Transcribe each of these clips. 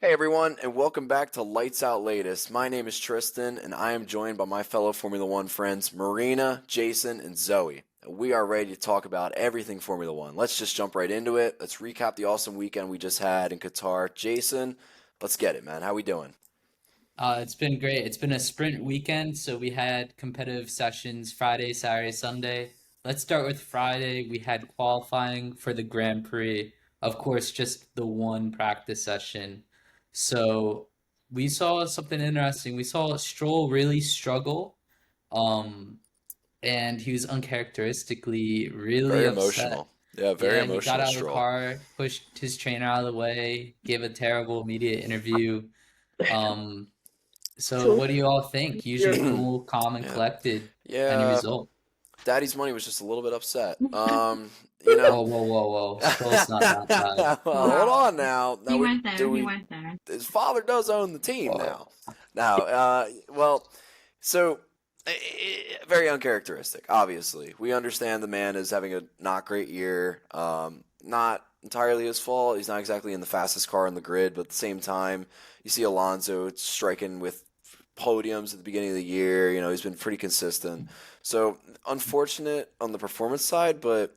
Hey everyone, and welcome back to Lights Out Latest. My name is Tristan, and I am joined by my fellow Formula One friends Marina, Jason, and Zoe. We are ready to talk about everything Formula One. Let's just jump right into it. Let's recap the awesome weekend we just had in Qatar. Jason, let's get it, man. How we doing? It's been great. It's been a sprint weekend, so we had competitive sessions Friday, Saturday, Sunday. Let's start with Friday. We had qualifying for the Grand Prix. Of course, just the one practice session. So we saw something interesting. We saw Stroll really struggle, um, and he was uncharacteristically really Very upset. emotional. Yeah, very Yeah, he got emotional, out of the Stroll. car, pushed his trainer out of the way, gave a terrible media interview. Um, so So what do you all think? Usually Yeah, cool, calm, and collected. Any yeah. result? Daddy's money was just a little bit upset. You know. Whoa, whoa, whoa, whoa. Stroll's not that bad. Well, hold wow, on now. he Now we went there. do He we went there. his father does own the team Whoa. now. Now, well, so very uncharacteristic. Obviously, we understand the man is having a not great year. Not entirely his fault. He's not exactly in the fastest car on the grid, but at the same time, you see Alonso striking with podiums at the beginning of the year. You know, he's been pretty consistent. So unfortunate on the performance side, but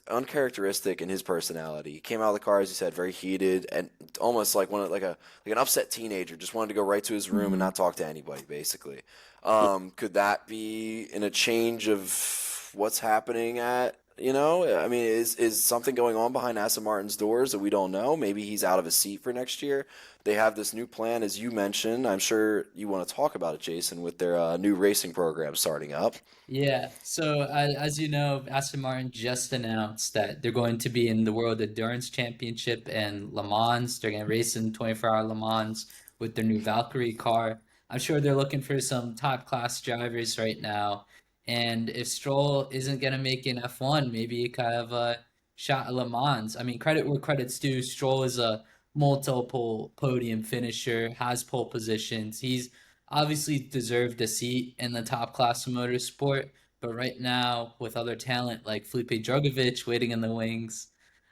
uncharacteristic in his personality. He came out of the car, as you said, very heated and almost like like an upset teenager. Just wanted to go right to his room and Hmm. not talk to anybody, basically. Could that be in a change of what's happening at? I mean, is something going on behind Aston Martin's doors that we don't know? Maybe he's out of his seat for next year. They have this new plan, as you mentioned. I'm sure you want to talk about it, Jason, with their new racing program starting up. Yeah, so as you know, Aston Martin just announced that they're going to be in the World Endurance Championship and Le Mans. They're going to race in 24-hour Le Mans with their new Valkyrie car. I'm sure they're looking for some top class drivers right now. And if Stroll isn't going to make an F1, maybe he could have a shot at Le Mans. I mean, credit where credit's due. Stroll is a multiple podium finisher, has pole positions. He's obviously deserved a seat in the top class of motorsport, but right now, with other talent like Felipe Drugovich waiting in the wings,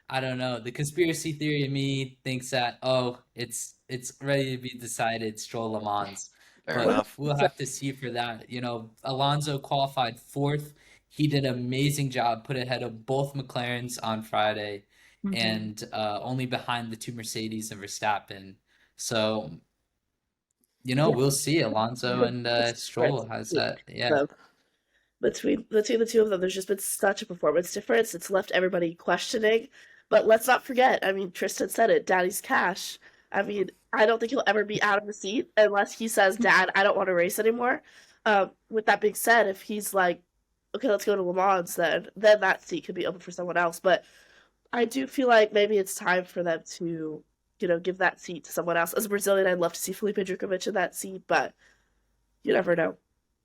I don't know. The conspiracy theory in me thinks that it's ready to be decided, Stroll Le Mans, Fair but enough. we'll have to see for that. Alonso qualified fourth. He did an amazing job, put ahead of both McLarens on Friday, Hmm. and only behind the two Mercedes and Verstappen. So Yeah, we'll see. Alonso and it's different Stroll has this that. week. Yeah. So between the two of them, there's just been such a performance difference. It's left everybody questioning. But let's not forget. I mean, Tristan said it. Daddy's cash. I mean, I don't think he'll ever be out of the seat unless he says, "Dad, I don't want to race anymore." With that being said, if he's like, "Okay, let's go to Le Mans," then that seat could be open for someone else. But I do feel like maybe it's time for them to, give that seat to someone else. As a Brazilian, I'd love to see Felipe Drukovic in that seat, but you never know.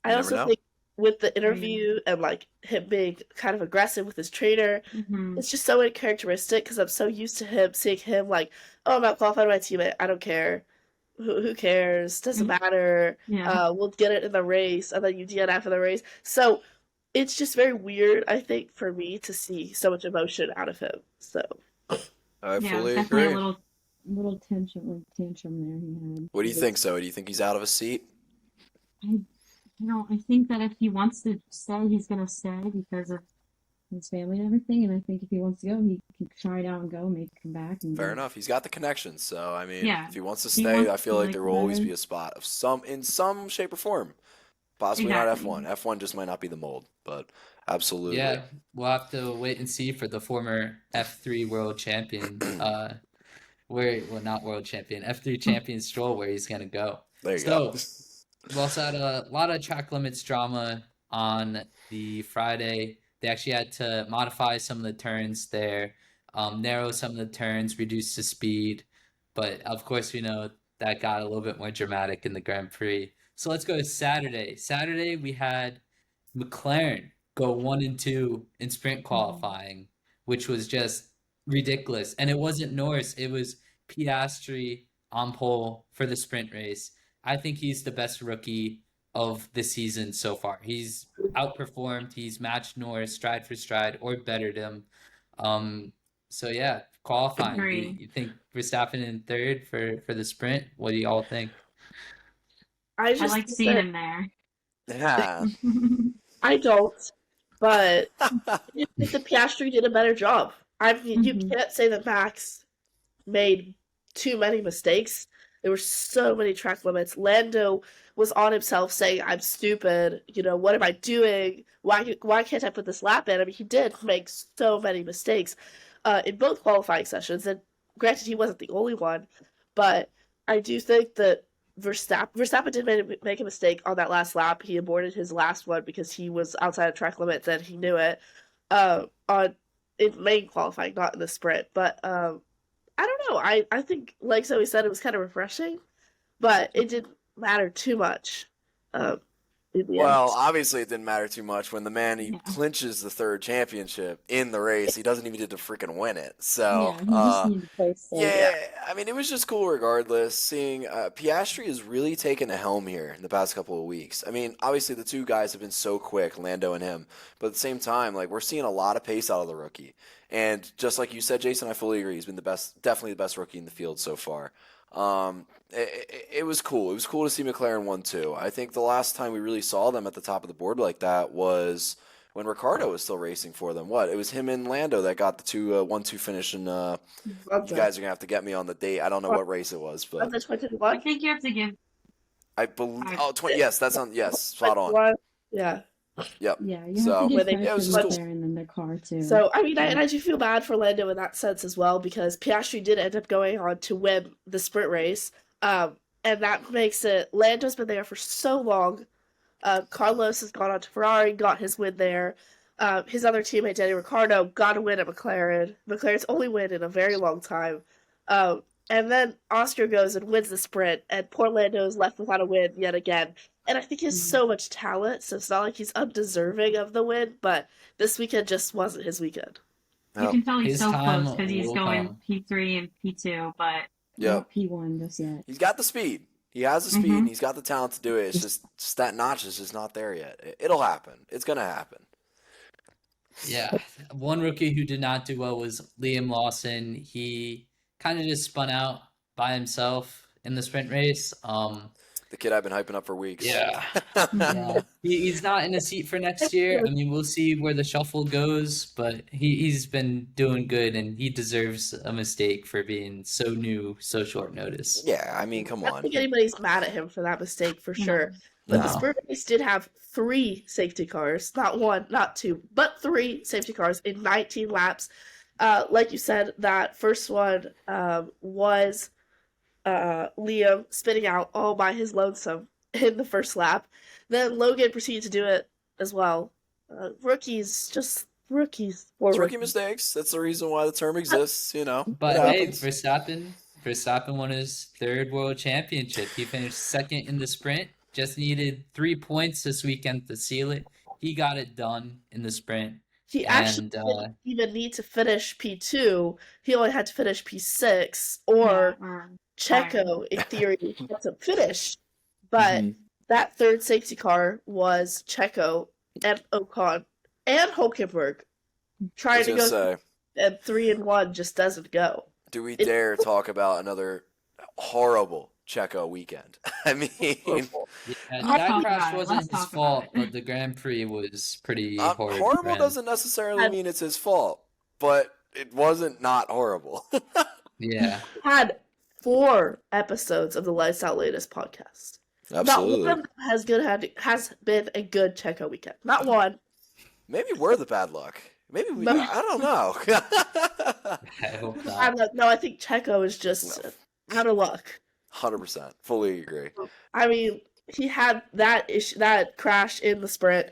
I You never also know. think with the Right. interview and like him being kind of aggressive with his trainer, Hmm. it's just so uncharacteristic because I'm so used to him seeing him like, "Oh, I'm not qualified my teammate. I don't care. Who cares? Doesn't matter. Yeah. We'll get it in the race," and then you DNF in the race. So it's just very weird, I think, for me to see so much emotion out of him. So I Yeah, it was fully definitely a agree. little tantrum there he What do you think, so? Do you think he's out of his seat? had. I think that if he wants to stay, he's gonna stay because of his family and everything. And I think if he wants to go, he can try it out and go, maybe come back and Fair go. enough. He's got the connections, so I mean, Yeah, if he wants to he stay, wants I feel to like like there will always be better. a spot of some in some shape or form. Possibly not Exactly. F1. F1 just might not be the mold, but absolutely. Yeah, we'll have to wait and see for the former F3 world champion, not world champion, F3 champion Stroll, where he's gonna go. There you go. So we also had a lot of track limits drama on the Friday. They actually had to modify some of the turns there, narrow some of the turns, reduce the speed. But of course, we know that got a little bit more dramatic in the Grand Prix. So let's go to Saturday. Saturday, we had McLaren go 1 and 2 in sprint Mhm. qualifying, which was just ridiculous. And it wasn't Norris, it was Piastri on pole for the sprint race. I think he's the best rookie of the season so far. He's outperformed, he's matched Norris stride for stride or bettered him. Um, so yeah, qualifying. Do Agree. you think Verstappen in third for the sprint? What do y'all think? I I just like think seeing that him there. Yeah. I don't, but I just think that Piastri did a better job. I mean, you Mhm. can't say that Max made too many mistakes. There were so many track limits. Lando was on himself saying, "I'm stupid. You know, what am I doing? Why can't I put this lap in?" I mean, he did make so many mistakes in both qualifying sessions. And granted, he wasn't the only one, but I do think that Verstappen did make a mistake on that last lap. He aborted his last one because he was outside of track limits and he knew it. On in main qualifying, not in the sprint, but I don't know. I think, like Zoe said, it was kind of refreshing, but it didn't matter too much in the end. Well, obviously it didn't matter too much when the man he Yeah. clinches the third championship in the race. He doesn't even get to freaking win it. So, Yeah, he just needed to play safe. yeah, I mean, it was just cool regardless. Seeing Piastri has really taken a helm here in the past couple of weeks. I mean, obviously the two guys have been so quick, Lando and him, but at the same time, like we're seeing a lot of pace out of the rookie. And just like you said, Jason, I fully agree. He's been the best, definitely the best rookie in the field so far. It was cool. It was cool to see McLaren 1-2. I think the last time we really saw them at the top of the board like that was when Ricardo was still racing for them. What? It was him and Lando that got the 1-2 finish, and you guys are gonna have to get me on the date. I don't know what race it was, but That's I 21. think you have to give. I believe. Oh, 20. Yes, that's on. Yes, spot on. 21. Yeah. Yep. Yeah, you So, have to Where give they- credit it was to just cool. McLaren and their car too. So, I mean, and I do feel bad for Lando in that sense as well, because Piastri did end up going on to win the sprint race. And that makes it, Lando's been there for so long. Carlos has gone on to Ferrari, got his win there. His other teammate, Danny Ricciardo, got a win at McLaren. McLaren's only win in a very long time. And then Oscar goes and wins the sprint, and poor Lando is left without a win yet again. And I think he has so much talent, so it's not like he's undeserving of the win, but this weekend just wasn't his weekend. You Yep. can tell he's His so time close because he's will going come. P3 and P2, but Yep. not P1 just yet. He's got the speed. He has the speed. Mhm. And he's got the talent to do it. It's just that notch is just not there yet. It'll happen. It's gonna happen. Yeah, one rookie who did not do well was Liam Lawson. He kind of just spun out by himself in the sprint race. The kid I've been hyping up for weeks. Yeah. Yeah. He's not in a seat for next year. I mean, we'll see where the shuffle goes, but he's been doing good, and he deserves a mistake for being so new, so short notice. Yeah, I mean, come I don't on. think anybody's mad at him for that mistake for sure. But the No. sprint race did have 3 safety cars, not 1, not 2, but 3 safety cars in 19 laps. Like you said, that first one was Liam spinning out all by his lonesome in the first lap. Then Logan proceeded to do it as well. Rookies, just rookies. Poor It's rookie rookies. mistakes. That's the reason why the term exists, you know. But It hey, happens. Verstappen won his 3rd world championship. He finished 2nd in the sprint. Just needed 3 points this weekend to seal it. He got it done in the sprint. He actually And didn't even need to finish P2. He only had to finish P6, or Checo, in theory, had to finish. But Mhm. that 3rd safety car was Checo and Ocon and Hulkenberg I trying was to gonna go, say, and 3 and 1 just doesn't go. do we It- dare talk about another horrible Checo weekend? I mean, Horrible. Yeah, Let's that talk crash about it. wasn't Let's his talk about fault, it. but the Grand Prix was pretty horrid. for horrible him. doesn't necessarily And- mean it's his fault, but it wasn't not horrible. Yeah. Had 4 episodes of the Lifestyle Latest podcast. Not one of them has been a good Checo weekend. Not one. Maybe we're the bad luck. Maybe we. No. I don't know. I hope not. No, I think Checo is just out of luck. 100%. Fully agree. I mean, he had that issue, that crash in the sprint,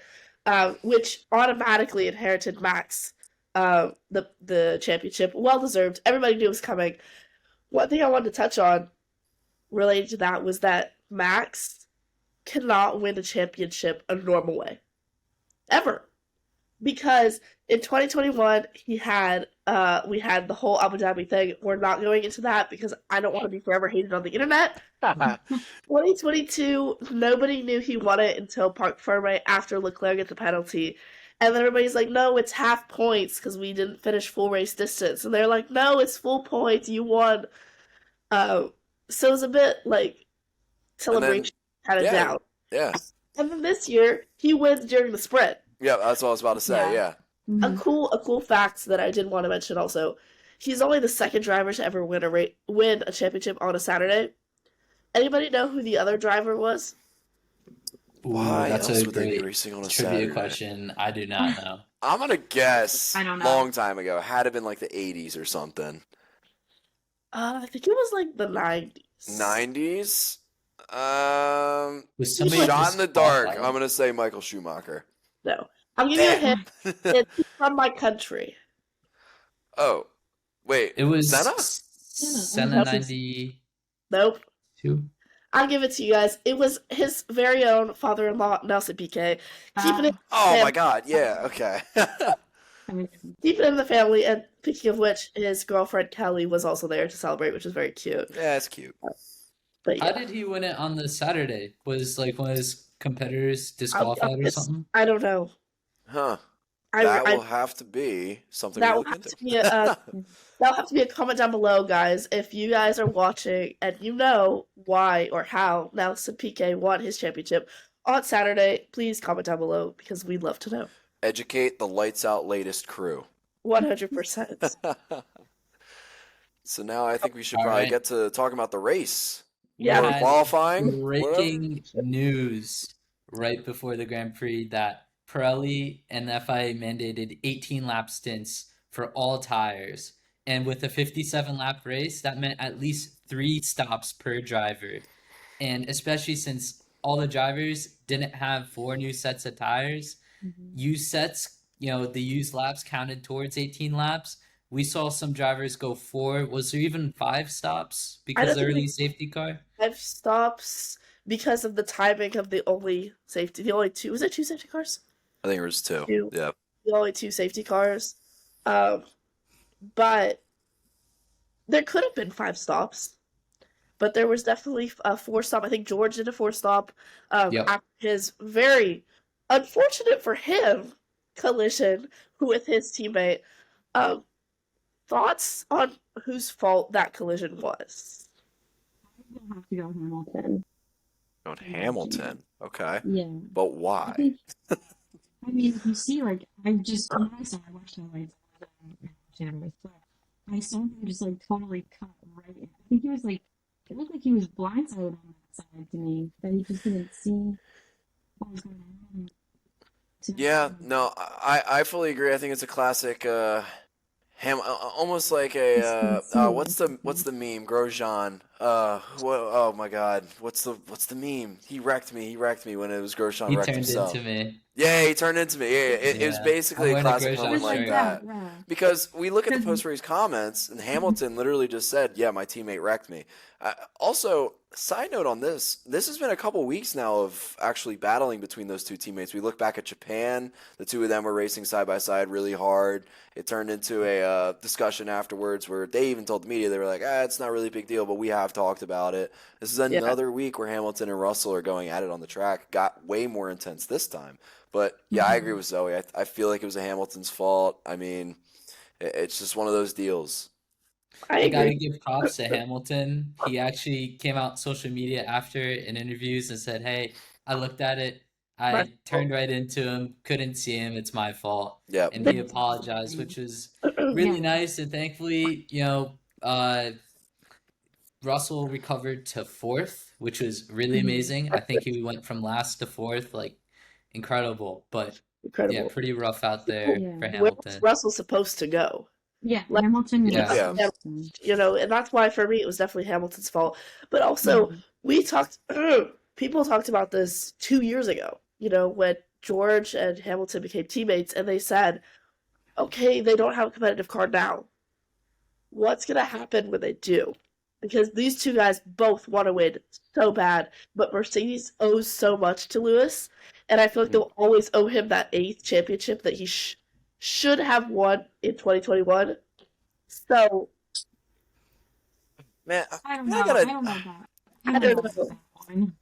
which automatically inherited Max, the championship. Well deserved. Everybody knew it was coming. One thing I wanted to touch on related to that was that Max cannot win a championship a normal way, ever, because in 2021 we had the whole Abu Dhabi thing. We're not going into that because I don't want to be forever hated on the internet. 2022, nobody knew he won it until Parc Ferme after Leclerc got the penalty. And then everybody's like, no, it's half points because we didn't finish full race distance. And they're like, no, it's full points. You won. So it was a bit like And then, celebration kind of yeah, down. yeah. And then this year, he wins during the sprint. Yeah, that's what I was about to say, yeah. A cool fact that I did want to mention also. He's only the second driver to ever win a championship on a Saturday. Anybody know who the other driver was? Why That's else a would they be great racing on a trivia Saturday? question. I do not know. I'm gonna guess I don't know. long time ago. Had to been like the 80s or something. I think it was like the 90s. 90s? Was somebody Shot just in the dark. qualified? I'm gonna say Michael Schumacher. No. I'll give you a Damn. hint. It's from my country. Oh, wait. It was Senna? Senna 92. Nope. I'll give it to you guys. It was his very own father-in-law, Nelson Piquet. Keeping it Oh my God! Yeah. Okay. keeping it in the family. And speaking of which, his girlfriend Kelly was also there to celebrate, which was very cute. Yeah, it's cute. But How yeah, did he win it on the Saturday? Was like one of his competitors disqualified or something? I don't know. Huh. I, That I, will have to be something that we will look have into. to be that'll have to be a comment down below, guys. If you guys are watching and you know why or how Nelson Piquet won his championship on Saturday, please comment down below because we'd love to know. Educate the lights out latest crew. 100%. So now I think we should All probably right. get to talking about the race. Yeah. Or had qualifying. Breaking news right before the Grand Prix that Pirelli and the FIA mandated 18 lap stints for all tires. And with a 57-lap race, that meant at least 3 stops per driver. And especially since all the drivers didn't have 4 new sets of tires, used sets, the used laps counted towards 18 laps. We saw some drivers go 4. Was there even 5 stops because don't of the think early safety car? 5 stops because of the timing of the only 2, was it 2 safety cars? I think it was 2. Two. Yeah. The only 2 safety cars. But there could have been 5 stops. But there was definitely a 4 stop. I think George did a 4 stop Yep. after his very unfortunate for him collision with his teammate. Thoughts on whose fault that collision was? I'll have to go Hamilton. Going Hamilton. Okay. Yeah. But I why? think, I mean, if you see, like, when I watched highlights, I saw him just, like, totally cut right in. I think he was, like, it looked like he was blindsided on that side to me, that he just didn't see what was going on. Yeah, no, I fully agree. I think it's a classic almost like a what's the meme? Grosjean. Oh my God, what's the meme? He wrecked me when it was Grosjean He wrecked turned himself. into me. Yeah, he turned into me. Yeah, it was Yeah. basically I'm a wearing a classic Grosjean moment like shirt. that. Yeah. Because we look at the Because- post-race comments, and Hamilton literally just said, "Yeah, my teammate wrecked me." Also, side note on this has been a couple weeks now of actually battling between those 2 teammates. We look back at Japan; the 2 of them were racing side by side really hard. It turned into a discussion afterwards where they even told the media, they were like, "It's not really a big deal, but we have talked about it." This is another week where Hamilton and Russell are going at it on the track. Got way more intense this time. But yeah, I agree with Zoe. I feel like it was Hamilton's fault. I mean, it's just one of those deals. I gotta give props to Hamilton. He actually came out on social media after in interviews and said, "Hey, I looked at it. I My turned right into him. Couldn't see him. It's my fault." Yeah. And he apologized, which was really nice. And thankfully, Russell recovered to 4th, which was really amazing. I think he went from last to 4th, like incredible. But Incredible. yeah, pretty rough out there Yeah. for Where Hamilton. was Russell supposed to go? Yeah, Like- Hamilton. Yeah. Yeah. And that's why for me it was definitely Hamilton's fault. But also, people talked about this 2 years ago, when George and Hamilton became teammates, and they said, okay, they don't have a competitive car now. What's going to happen when they do? Because these 2 guys both want to win so bad, but Mercedes owes so much to Lewis, and I feel like they'll always owe him that 8th championship that he should have won in 2021. So, Man, I don't I know. gotta- I don't know that. I don't know. That one.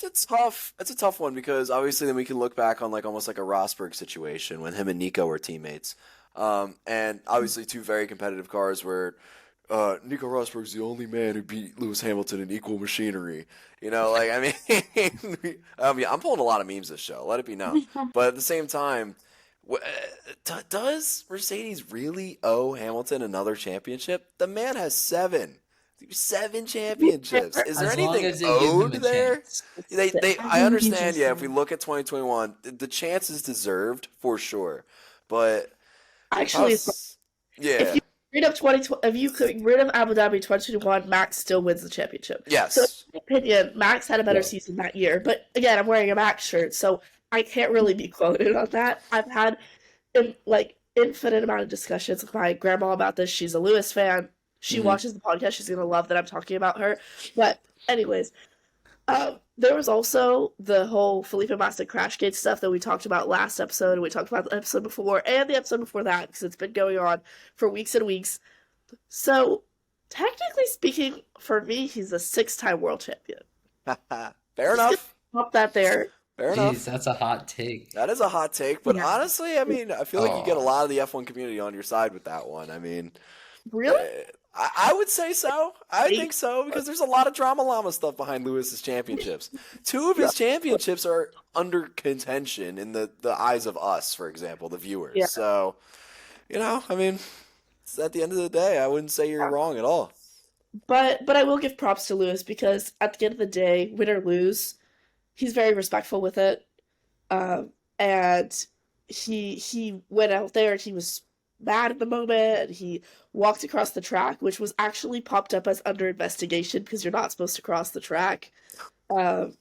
it's tough. It's a tough one because obviously then we can look back on like almost like a Rosberg situation when him and Nico were teammates. And obviously two very competitive cars where Nico Rosberg's the only man who beat Lewis Hamilton in equal machinery. You know, like I mean, I'm pulling a lot of memes this show. Let it be known. But at the same time, does Mercedes really owe Hamilton another championship? The man has seven championships. Is there As long anything as they give him owed a there? chance. I understand. Yeah, if we look at 2021, the chance is deserved for sure. But Actually, yeah, if you rid of if you could rid of Abu Dhabi 2021, Max still wins the championship. yes. So, in my opinion, Max had a better season that year. But again, I'm wearing a Max shirt, so I can't really be quoted on that. I've had infinite amount of discussions with my grandma about this. She's a Lewis fan. She watches the podcast. She's gonna love that I'm talking about her. But anyways, there was also the whole Felipe Massa Crashgate stuff that we talked about last episode, and we talked about the episode before, and the episode before that, because it's been going on for weeks and weeks. So, technically speaking, for me, he's a 6-time world champion. Fair enough. Pop that there. Fair Jeez, enough. that's a hot take. That is a hot take, but Yeah. honestly, I mean, I feel like you get a lot of the F1 community on your side with that one. I mean, Really? I would say so. I think so because there's a lot of drama llama stuff behind Lewis's championships. 2 of his championships are under contention in the eyes of us, for example, the viewers. Yeah. So, you know, I mean, at the end of the day, I wouldn't say you're wrong at all. But I will give props to Lewis because at the end of the day, win or lose, he's very respectful with it. And he went out there, he was mad at the moment, and he walked across the track, which was actually popped up as under investigation because you're not supposed to cross the track. And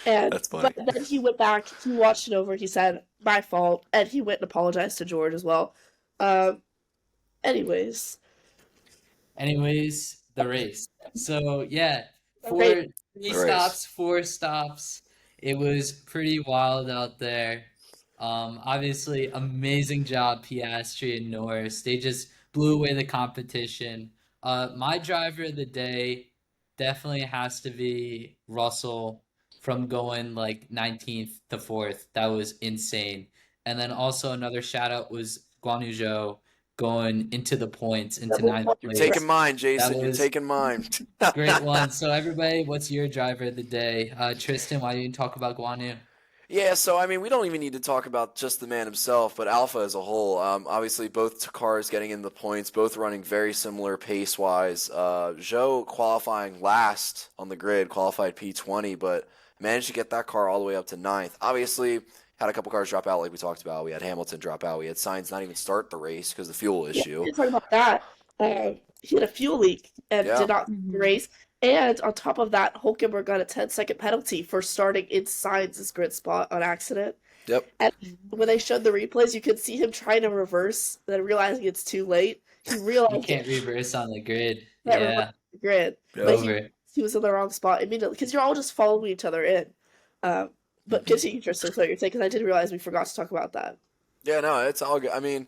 That's funny. But then he went back, he watched it over, he said, my fault, and he went and apologized to George as well. Anyways, The race. So yeah, The four race. three The race. stops, 4 stops. It was pretty wild out there. Obviously, amazing job, Piastri and Norris. They just blew away the competition. My driver of the day definitely has to be Russell from going like 19th to 4th. That was insane. And then also another shout out was Guan Yu Zhou going into the points into 9th You're place. taking mine, Jason. That You're was- taking mine. Great one. So everybody, what's your driver of the day? Tristan, why didn't you talk about Guan Yu? Yeah, so I mean, we don't even need to talk about just the man himself, but Alpha as a whole. Obviously, both cars getting in the points, both running very similar pace-wise. Zhou qualifying last on the grid, qualified P20, but managed to get that car all the way up to 9th. Obviously, had a couple cars drop out, like we talked about. We had Hamilton drop out. We had Sainz not even start the race because of the fuel issue. Yeah, talking about that, he had a fuel leak and Yeah. did not race. And on top of that, Hulkenberg got a 10-second penalty for starting in Sainz's grid spot on accident. Yep. And when they showed the replays, you could see him trying to reverse, then realizing it's too late. He You realized can't reverse on the grid. Can't Yeah, reverse the grid, Yeah. but over. he was in the wrong spot immediately because you're all just following each other in. But continue, Tristan, so you're saying because I didn't realize we forgot to talk about that. Yeah, no, it's all good. I mean,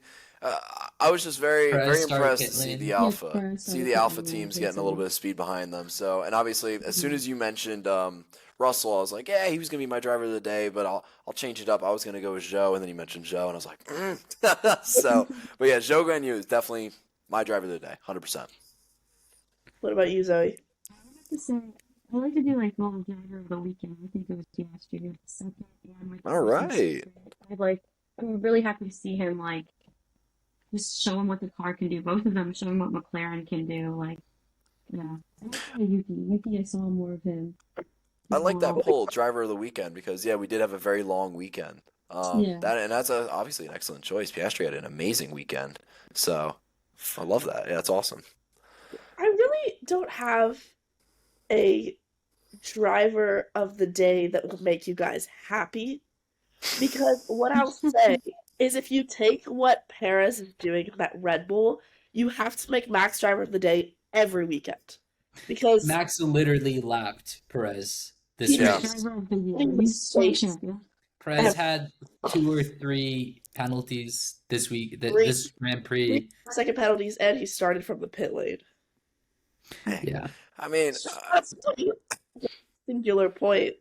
I was just very, Perez very started impressed pit to see lane. the Yeah, Alpha, Perez see started the pit Alpha lane, teams yeah, getting a little bit of speed behind them. So, and obviously, as soon as you mentioned Russell, I was like, yeah, he was gonna be my driver of the day, but I'll change it up. I was gonna go with Zhou, and then you mentioned Zhou, and I was like, so, but yeah, Zhou Guan Yu is definitely my driver of the day, 100%. What about you, Zoe? I have to say, I like to do like little driver of the weekend. I think it was Piastri at the second and like the All first and right. second. I'm really happy to see him like just show him what the car can do. Both of them show him what McLaren can do. Like, yeah. I like Yuki, I saw more of him. I like that Well, poll, driver of the weekend, because yeah, we did have a very long weekend. Yeah. That's obviously an excellent choice. Piastri had an amazing weekend, so I love that. Yeah, that's awesome. I really don't have a driver of the day that will make you guys happy because what I'll say is if you take what Perez is doing at Red Bull, you have to make Max driver of the day every weekend because Max literally lapped Perez this He Yeah. race. driver of the year. He was He's so safe. champion. Perez had 2 or 3 penalties this week, Three. this Grand Prix. 3 second penalties and he started from the pit lane. Yeah. I mean, That's a singular point.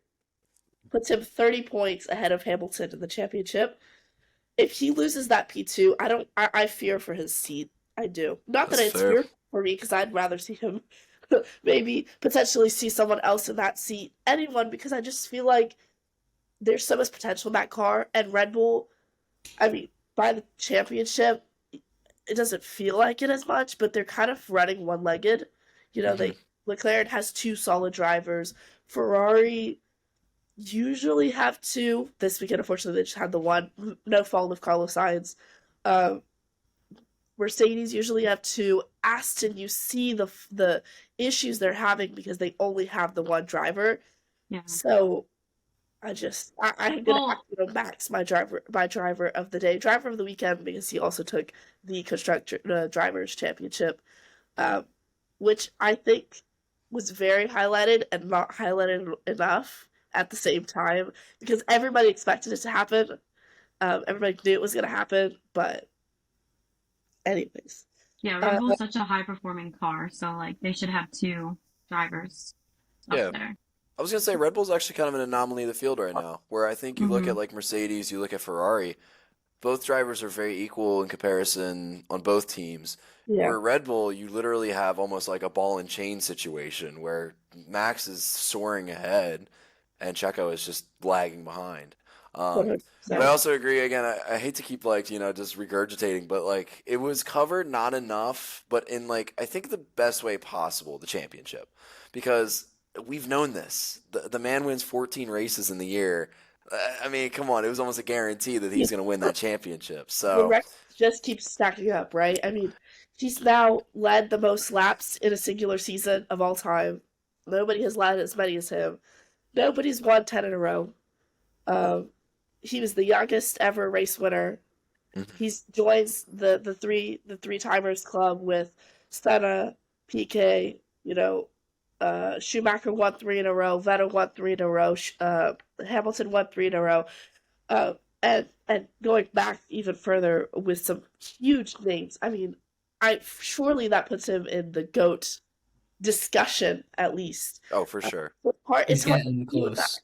puts him 30 points ahead of Hamilton in the championship. If he loses that P2, I fear for his seat. I do. Not that That's it's fair. fear for me, because I'd rather see him maybe potentially see someone else in that seat. Anyone, because I just feel like there's so much potential in that car. And Red Bull, I mean, by the championship, it doesn't feel like it as much, but they're kind of running one-legged. You know, Leclerc has 2 solid drivers. Ferrari usually have 2. This weekend, unfortunately, they just had the 1. No fault of Carlos Sainz. Mercedes usually have 2. Aston, you see the issues they're having because they only have the 1 driver. Yeah. So I'm gonna have to go Max, my driver of the day, driver of the weekend, because he also took the drivers championship, which I think was very highlighted and not highlighted enough at the same time, because everybody expected it to happen. Everybody knew it was gonna happen, but anyways. Yeah, Red Bull's such a high-performing car, so like they should have 2 drivers up there. I was gonna say Red Bull's actually kind of an anomaly of the field right now, where I think you look at like Mercedes, you look at Ferrari, both drivers are very equal in comparison on both teams. Yeah. Where Red Bull, you literally have almost like a ball and chain situation where Max is soaring ahead and Checo is just lagging behind. But I also agree, again, I hate to keep like, just regurgitating, but like it was covered not enough, but in like, I think the best way possible, the championship, because we've known this. The man wins 14 races in the year. I mean, come on, it was almost a guarantee that he's going to win that championship. So the record just keeps stacking up, right? I mean, he's now led the most laps in a singular season of all time. Nobody has led as many as him. Nobody's won 10 in a row. He was the youngest ever race winner. He joins the three timers club with Senna, PK, Schumacher won 3 in a row, Vettel won 3 in a row, Hamilton won 3 in a row, and going back even further with some huge names. I mean, surely that puts him in the GOAT discussion at least. Oh, for sure. He's getting close.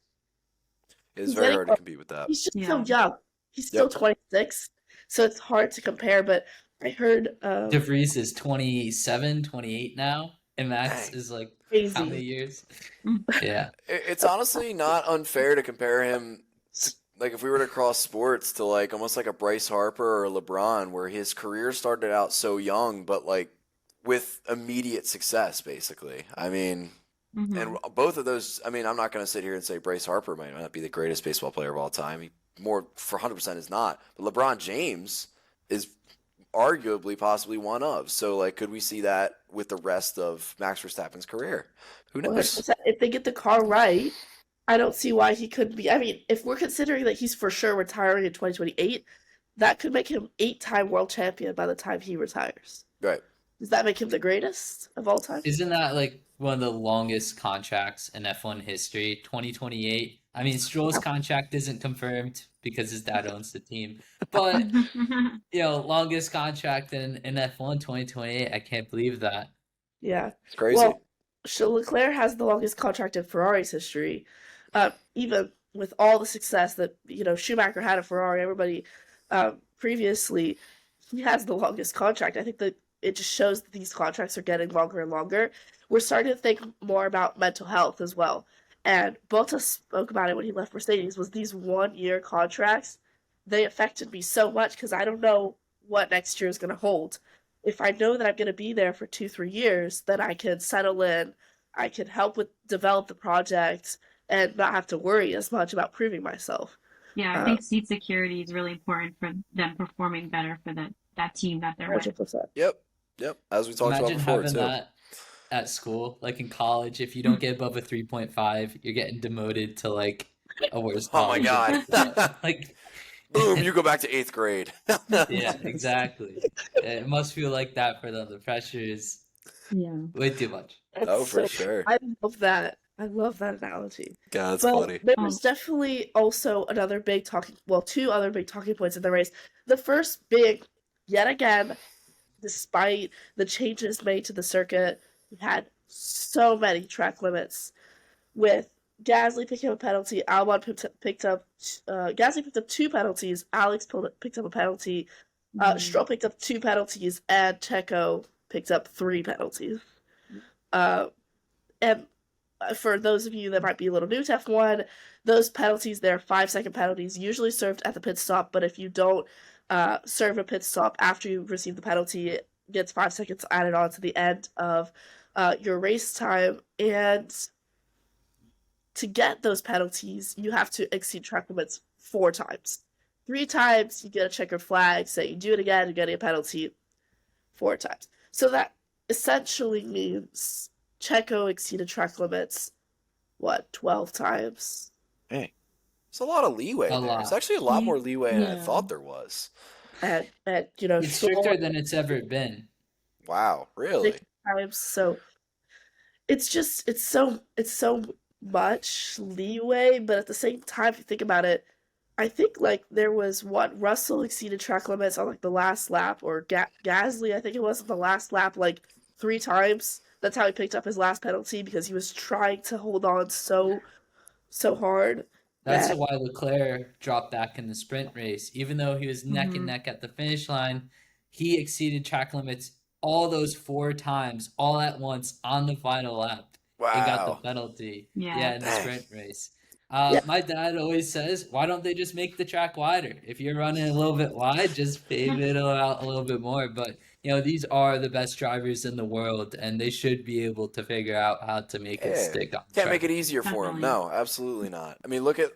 It's very hard to compete with that. He's just so young. He's still 26, so it's hard to compare. But I heard De Vries is 27, 28 now, and Max is like crazy. how many years? Yeah. It's honestly not unfair to compare him, like if we were to cross sports, to like almost like a Bryce Harper or a LeBron, where his career started out so young, but like with immediate success, basically. I mean, and both of those, I mean, I'm not going to sit here and say Bryce Harper might not be the greatest baseball player of all time. He more for 100% is not. But LeBron James is arguably possibly one of. So, like, could we see that with the rest of Max Verstappen's career? Who knows? If they get the car right, I don't see why he couldn't be. I mean, if we're considering that he's for sure retiring in 2028, that could make him 8-time world champion by the time he retires. Right. Does that make him the greatest of all time? Isn't that like one of the longest contracts in F1 history? 2028. I mean, Stroll's contract isn't confirmed because his dad owns the team. But, longest contract in F1, 2028. I can't believe that. Yeah. It's crazy. Well, Leclerc has the longest contract in Ferrari's history. Even with all the success that, Schumacher had at Ferrari, everybody previously, he has the longest contract. I think that it just shows that these contracts are getting longer and longer. We're starting to think more about mental health as well. And Bottas spoke about it when he left Mercedes, was these 1-year contracts. They affected me so much because I don't know what next year is going to hold. If I know that I'm going to be there for 2-3 years, then I can settle in, I can help develop the project, and not have to worry as much about proving myself. Yeah, I think seat security is really important for them performing better for that team that they're with. 100%. Yep. As we talked about before, having too. that at school, like in college, if you don't get above a 3.5, you're getting demoted to like a worse Oh my college. God. Like, Boom, you go back to 8th grade. yeah, exactly. It must feel like that for them. The pressure is way too much. Oh, for sure. I love that. I love that analogy. God, that's Well, funny. there was definitely also two other big talking points in the race. The first big, yet again, despite the changes made to the circuit, we had so many track limits with Gasly picked up a penalty. Albon Gasly picked up 2 penalties. Alex picked up a penalty. Stroll picked up 2 penalties, and Checo picked up 3 penalties. And for those of you that might be a little new to F1, those penalties, they're 5-second penalties, usually served at the pit stop, but if you don't serve a pit stop after you receive the penalty, it gets 5 seconds added on to the end of your race time. And to get those penalties, you have to exceed track limits 4 times. 3 times, you get a checkered flag. Say you do it again, you're getting a penalty 4 times. So that essentially means Checo exceeded track limits, 12 times? Hey, there's a lot of leeway A there. lot. It's actually a lot more leeway than I Yeah. thought there was. And It's stricter than it's ever been. Wow, really? 6 times. So it's so much leeway, but at the same time, if you think about it, I think like there was Russell exceeded track limits on like the last lap, or Gasly, I think it was, on the last lap, like 3 times. That's how he picked up his last penalty, because he was trying to hold on so hard. That's that- why Leclerc dropped back in the sprint race. Even though he was neck and neck at the finish line, he exceeded track limits all those 4 times, all at once on the final lap. Wow. And got the penalty. Yeah. In the Dang. sprint race. Yeah. My dad always says, why don't they just make the track wider? If you're running a little bit wide, just pave it out a little bit more. But, these are the best drivers in the world, and they should be able to figure out how to make it Yeah. stick on Can't track. make it easier for him. Definitely. No, absolutely not. I mean, we're going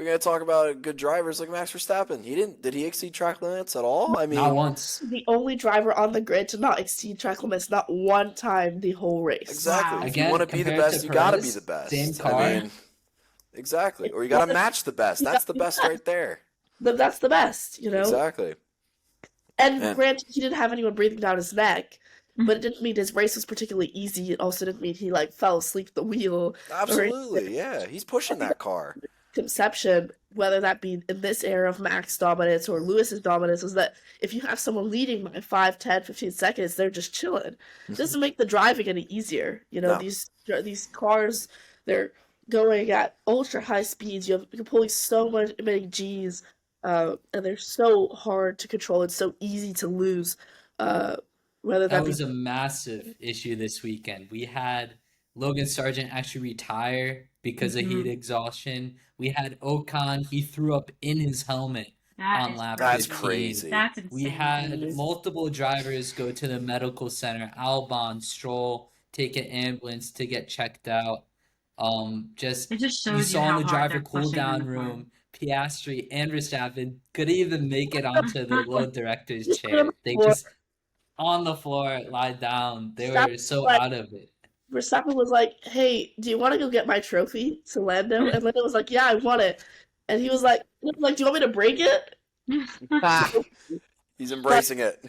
to talk about good drivers like Max Verstappen. Did he exceed track limits at all? I mean, Not once. The only driver on the grid to not exceed track limits not one time the whole race. exactly. Wow. If you Again, want to be the compared best, to you got to be Perez, the best. same I car. mean, exactly. Or you got to match the best. That's the best right there. That's the best, Exactly. And Man. granted, he didn't have anyone breathing down his neck, but it didn't mean his race was particularly easy. It also didn't mean he like fell asleep at the wheel. Absolutely. Yeah. He's pushing that car. Conception, whether that be in this era of Max dominance or Lewis's dominance, was that if you have someone leading by 5, 10, 15 seconds, they're just chilling. It doesn't make the driving any easier. No. These cars, they're going at ultra high speeds. You're pulling many G's, and they're so hard to control. It's so easy to lose. Whether That that be was a massive issue this weekend. We had Logan Sargent actually retire because of heat exhaustion. We had Ocon, he threw up in his helmet on lap That's 15. crazy. That's insane. We had multiple drivers go to the medical center. Albon, Stroll, take an ambulance to get checked out. It just You shows you saw in how the hard driver they're pushing cool down in the car. room, Piastri and Verstappen couldn't even make it onto the little director's chair. They just on the floor, lie down. They were so out of it. Verstappen was like, "Hey, do you want to go get my trophy to Lando?" And Lando was like, "Yeah, I want it." And he was like, "Do you want me to break it?" He's embracing it.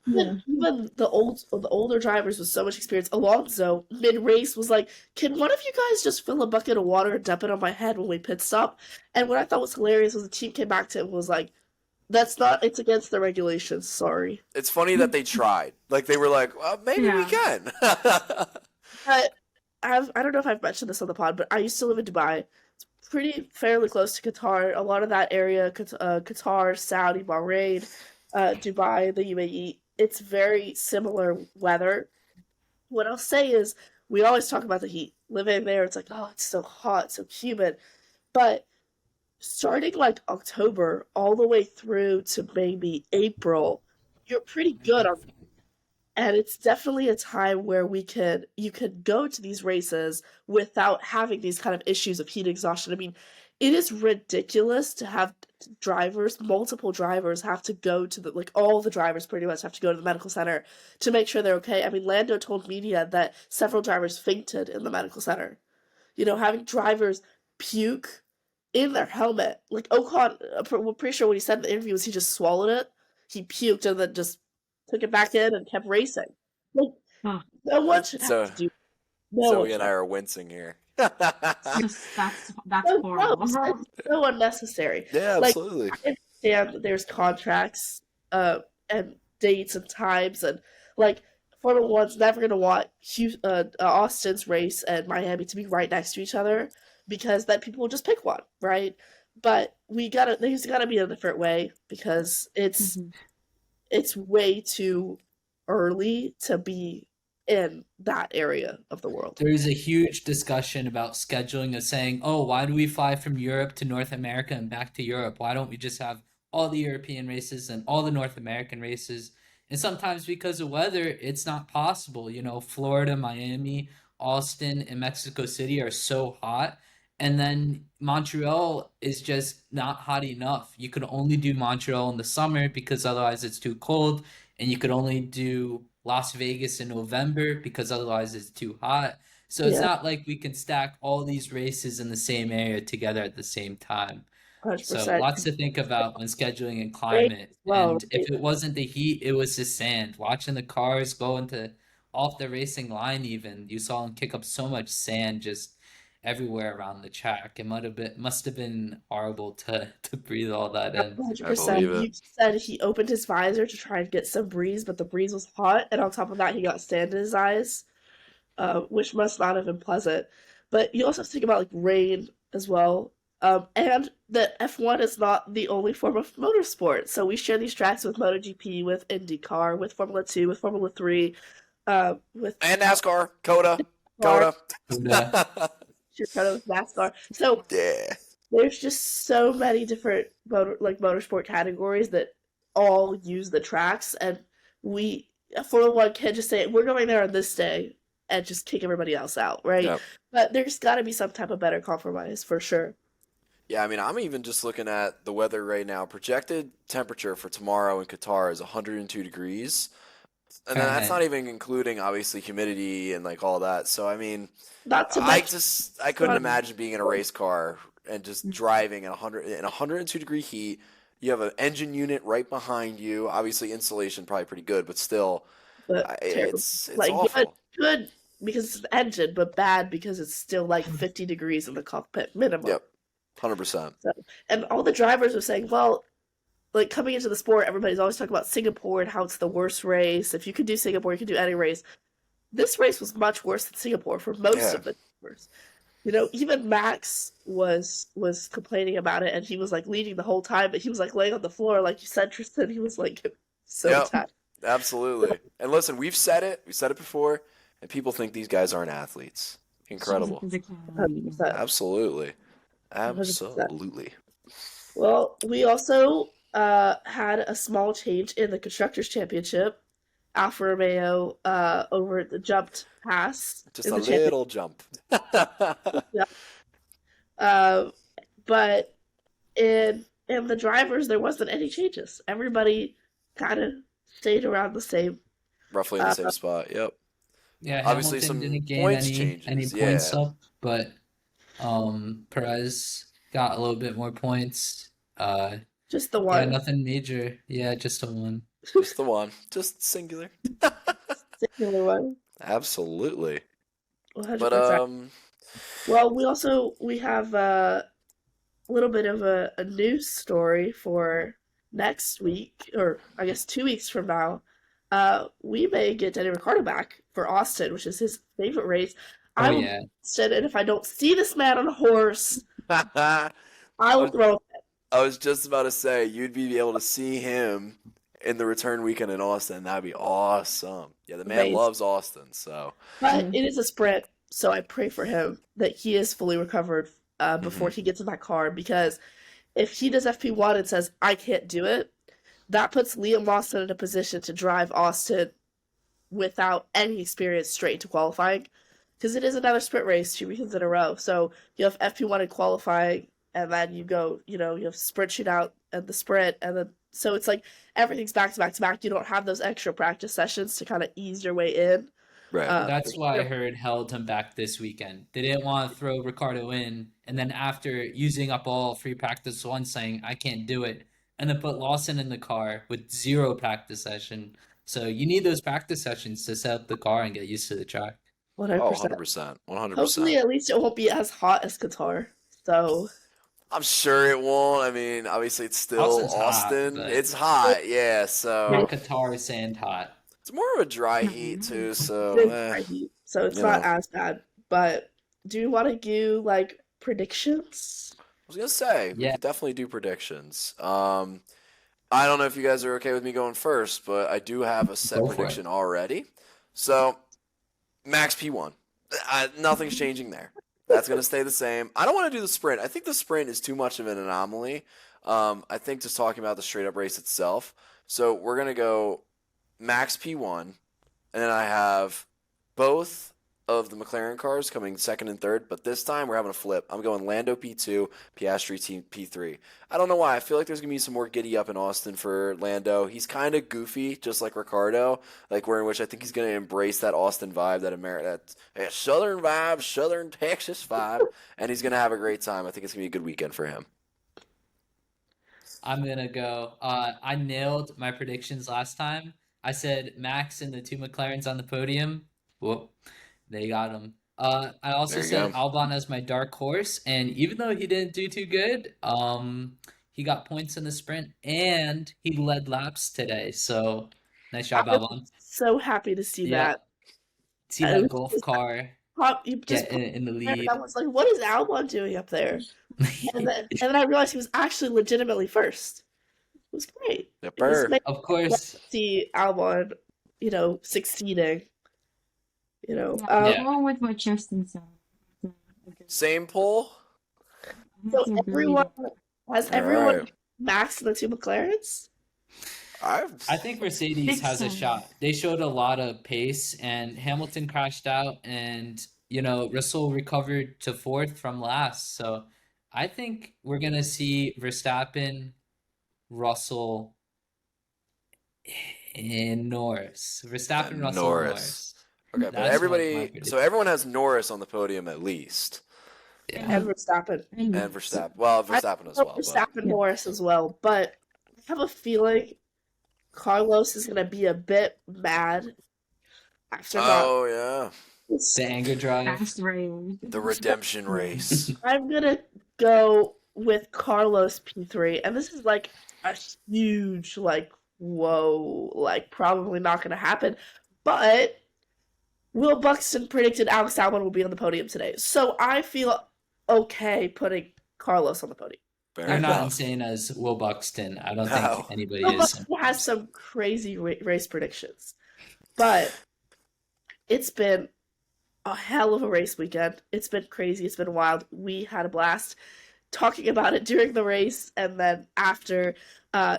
Even the older drivers with so much experience, Alonso, mid-race was like, "Can one of you guys just fill a bucket of water and dump it on my head when we pit stop?" And what I thought was hilarious was the team came back to him and was like, it's against the regulations, sorry. It's funny that they tried. Like, they were like, well, maybe we can. I don't know if I've mentioned this on the pod, but I used to live in Dubai. It's fairly close to Qatar. A lot of that area, Qatar, Saudi, Bahrain, Dubai, the UAE, it's very similar weather. What I'll say is, we always talk about the heat. Living there, it's like, oh, it's so hot, so humid. But starting like October all the way through to maybe April, you're pretty good on. And it's definitely a time where you could go to these races without having these kind of issues of heat exhaustion. I mean, it is ridiculous to have multiple drivers have to go to all the drivers pretty much have to go to the medical center to make sure they're okay. I mean, Lando told media that several drivers fainted in the medical center. Having drivers puke in their helmet. Like Ocon, I'm pretty sure what he said in the interview was he just swallowed it. He puked and then just took it back in and kept racing. Like, no one should have to do. Zoe and I are wincing here. That's horrible. It's so unnecessary. Yeah, absolutely. I understand there's contracts and dates and times, and Formula 1's never going to want Austin's race and Miami to be right next to each other. because then people will just pick one, right? But there's gotta be a different way because Mhm. it's way too early to be in that area of the world. There is a huge discussion about scheduling of saying, oh, why do we fly from Europe to North America and back to Europe? Why don't we just have all the European races and all the North American races? And sometimes because of weather, it's not possible. You know, Florida, Miami, Austin, and Mexico City are so hot. And then Montreal is just not hot enough. You could only do Montreal in the summer because otherwise it's too cold, and you could only do Las Vegas in November because otherwise it's too hot. So it's Yeah, not like we can stack all these races in the same area together at the same time. So 100%. lots to think about when scheduling and Great climate. as well, And right? if it wasn't the heat, it was the sand. Watching the cars go into off the racing line even, you saw them kick up so much sand just everywhere around the track. It must have been horrible to breathe all that in. I believe 100%. it. You said he opened his visor to try and get some breeze, but the breeze was hot, and on top of that, he got sand in his eyes, which must not have been pleasant. But you also have to think about like rain as well. And that F1 is not the only form of motorsport. So we share these tracks with MotoGP, with IndyCar, with Formula 2, with Formula 3, with And NASCAR, Coda, NASCAR, Coda. with NASCAR. So Yeah. there's just so many different motorsport categories that all use the tracks, and we Formula One can just say we're going there on this day and just kick everybody else out, right? Yep. But there's got to be some type of better compromise for sure. Yeah, I mean, I'm even just looking at the weather right now. Projected temperature for tomorrow in Qatar is 102 degrees. And then that's Fahrenheit. not even including obviously humidity and like all that. So I mean, Not to I mention, couldn't imagine being in a race car and just driving in 102-degree heat. You have an engine unit right behind you. Obviously, insulation probably pretty good, but still, but terrible. it's Like awful. good because it's an engine, but bad because it's still like 50 degrees in the cockpit minimum. Yep, 100%. So, and all the drivers are saying, well, like coming into the sport, everybody's always talking about Singapore and how it's the worst race. If you could do Singapore, you could do any race. This race was much worse than Singapore for most Yeah. of the drivers. You know, even Max was complaining about it, and he was like leading the whole time, but he was like laying on the floor, like you said, Tristan. He was like so Yep. tired. Absolutely. And listen, we've said it before, and people think these guys aren't athletes. Incredible. Physicality, yeah. 100%. Absolutely. 100%. Absolutely. Well, we also had a small change in the Constructors' Championship. Alfa Romeo over the jumped pass Just in a the championship. little jump. But in the drivers, there wasn't any changes. Everybody kind of stayed around the same. Roughly in the same spot. Yep. Yeah, Obviously, Hamilton some didn't gain points any changes. points Yeah. up, but Perez got a little bit more points. Just the Yeah, one. nothing major. Yeah, just a one. Just the one. Just singular. Singular one. Absolutely. 100%. But Well, we have a little bit of a news story for next week, or I guess 2 weeks from now. We may get Danny Ricciardo back for Austin, which is his favorite race. Oh I will yeah. Austin, and if I don't see this man on a horse, I I will throw. was just about to say you'd be able to see him in the return weekend in Austin. That'd be awesome. Yeah, the man Amazing. loves Austin, so But it is a sprint, so I pray for him that he is fully recovered before Mm-hmm. he gets in that car. Because if he does FP1 and says I can't do it, that puts Liam Lawson in a position to drive Austin without any experience straight to qualifying. Because it is another sprint race 2 weekends in a row. So you have FP1 in qualifying, and then you have sprint shootout and the sprint, and then so it's like everything's back to back to back. You don't have those extra practice sessions to kind of ease your way in. right. That's why I heard held him back this weekend. They didn't want to throw Ricardo in, and then after using up all free practice one, saying I can't do it, and then put Lawson in the car with 0 practice session. So you need those practice sessions to set up the car and get used to the track. 100%. Oh, 100%. 100%. Hopefully, at least it won't be as hot as Qatar. So I'm sure it won't. I mean, obviously it's still Austin's hot, Austin. but- It's hot, yeah. So Qatar is sand hot. it's more of a dry heat too. So it's dry heat, so it's you not know. as bad. But do you want to do like predictions? I was gonna say we Yeah. could definitely do predictions. I don't know if you guys are okay with me going first, but I do have a set Go for it. prediction already. So Max P1. Nothing's changing there. That's gonna stay the same. I don't want to do the sprint. I think the sprint is too much of an anomaly. I think just talking about the straight up race itself. So we're gonna go Max P1, and then I have both of the McLaren cars coming second and third, but this time we're having a flip. I'm going Lando P2, Piastri team P3. I don't know why. I feel like there's going to be some more giddy up in Austin for Lando. He's kind of goofy, just like Ricardo, like where in which I think he's going to embrace that Austin vibe, that Southern vibe, Southern Texas vibe, and he's going to have a great time. I think it's going to be a good weekend for him. I'm gonna go. I nailed my predictions last time. I said Max and the two McLarens on the podium. Whoop, they got him. I also There you said go. Albon as my dark horse, and even though he didn't do too good, he got points in the sprint and he led laps today. So nice job, I was Albon. so happy to see Yeah. that. See I that was golf just- car You just get in the and lead. I was like, what is Albon doing up there? And then I realized he was actually legitimately first. It was great. Yep, It was bird. amazing Of course. to see Albon, succeeding. Yeah, Um, Yeah. going with what Tristan said. Same poll. I have So to agree everyone that- has All everyone right. Max and the two McLarens. I think Mercedes Big has a sign. shot. They showed a lot of pace, and Hamilton crashed out, and Russell recovered to fourth from last. So I think we're gonna see Verstappen, Russell, and Norris. Verstappen, Russell, Norris. Norris. Okay, but That's my everybody, prediction. so everyone has Norris on the podium at least, Yeah. And Verstappen. and Verstappen. Well, Verstappen as I well. hope But Verstappen Norris as well, but I have a feeling Carlos is gonna be a bit mad after not. oh yeah, The anger drive. Fast race. the redemption race. I'm gonna go with Carlos P3, and this is like a huge, whoa, probably not gonna happen. But Will Buxton predicted Alex Albon will be on the podium today, so I feel okay putting Carlos on the podium. Fair You're not enough. insane as Will Buxton. I don't No. think anybody Will is. Buxton has some crazy race predictions, but it's been a hell of a race weekend. It's been crazy. It's been wild. We had a blast talking about it during the race and then after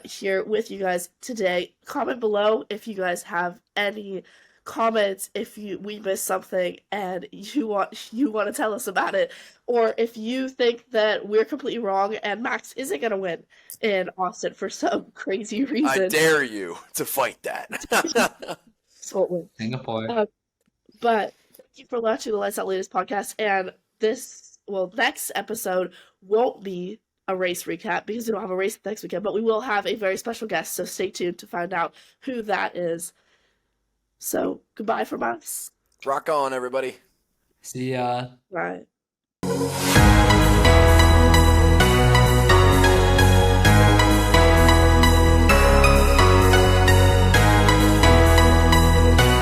here with you guys today. Comment below if you guys have any comments, if we missed something and you want to tell us about it, or if you think that we're completely wrong and Max isn't going to win in Austin for some crazy I reason. dare you to fight that. Totally. Singapore. But thank you for watching the Lights Out Latest podcast. And next episode won't be a race recap because we don't have a race next weekend, but we will have a very special guest. So stay tuned to find out who that is. So goodbye from us. Rock on, everybody. See ya. Bye.